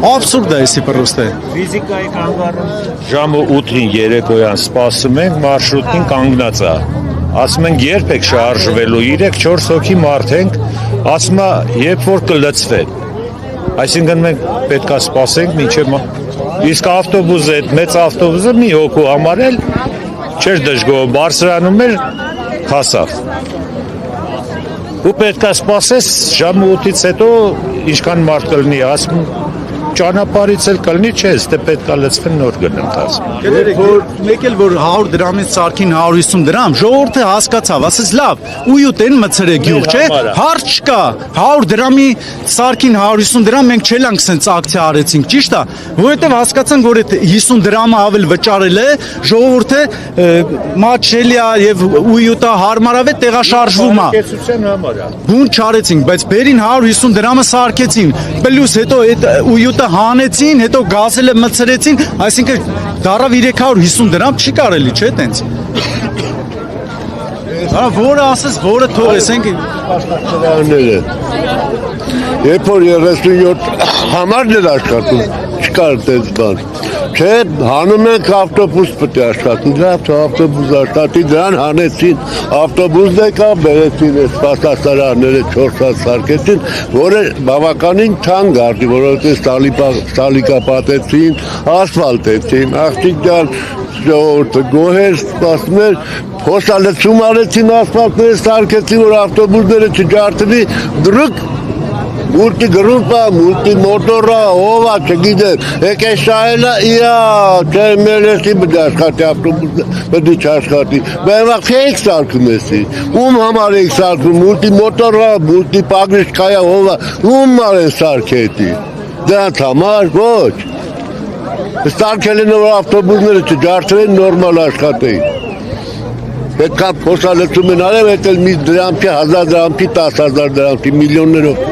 Absurd է էսի պրոստե։ Ֆիզիկայի կանգառում ժամը 8-ին երեկոյան սպասում ենք, մարշրուտին կանգնած է։ Ասում ենք երբ եք շարժվելու, 3-4 հոգի մարդ ենք, ասում է երբ որ կլցվեն։ Այսինքն մենք պետք է սպասենք մինչև իսկ ավտոբուսը, այդ մեծ ավտոբուսը մի հոգու համար էլ չէր դժգոհ, բարձրանում էր հասավ։ Ու պետք է սպասես ժամը 8-ից հետո ինչքան մարդ կլինի, ասում ճանապարհից էլ կլինի, չէ, դե պետք է լցվեն նոր գնամ տաս։ Մեկ էլ որ 100 դրամից սարքին 150 դրամ, ժողովուրդը հասկացավ, ասես լավ, ույուտեն մցրե գյուղ, չէ, հարց չկա, 100 դրամի սարքին 150 դրամ մենք չելանք սենց ակցիա արեցինք, ճիշտ է, որովհետև հասկացանք, որ այդ 50 դրամը ավել վճարել է, ժողովուրդը մաչելի է եւ ույուտը հարմարավետ տեղաշարժվում է։ Բուն չարեցինք, բայց բերին 150 դրամը սարքեցին, պլյուս հետո այդ ույուտը հանեցին, հետո գազելը մցրեցին, այսինքն դարավ 350 դրամ չի կարելի, չէ՞ տենց։ Որը ասես, որը թողեցենք աշխատողները։ Երբ որ 37 համարն էր աշխատում, չկար տենց բան։ Չէ, հանում ենք ավտոբուս պետք է աշխատի, ավտոբուս աշխատի, դրան հանեցին, ավտոբուսն եկա, բերեցին այս սպասասարանները 4 հատ սարքեցին, որը բավականին թանկ արդի, որովհետև սալիկապատեցին, ասֆալտեցին, աղջիկ ջան, ժողովուրդը գոհեր սպասում էր, փոսալցում արեցին ասֆալտները սարքեցին, որ ավտոբուսները չջարդվի, դրուկ Multi grupa, multi motora, ova, չգիտեմ, եկե շահելա, իա, չեմելեսի բդաշխատի, ավտոբուս բդիչ աշխատի, բայվաղ չեք սարքում էսի, ում համար եք սարքում, multi motora, multi պագրիշկայա, ova, ում մար են սարքետի, դրանց համար, ոչ, սարքել են որ ավտոբուսները չջարդվեն, նորմալ աշխատեին, պետքա փոսալեցում են արև, հետ էլ մի դրամքի, 1000 դրամքի, 10,000 դրամքի, միլիոններով,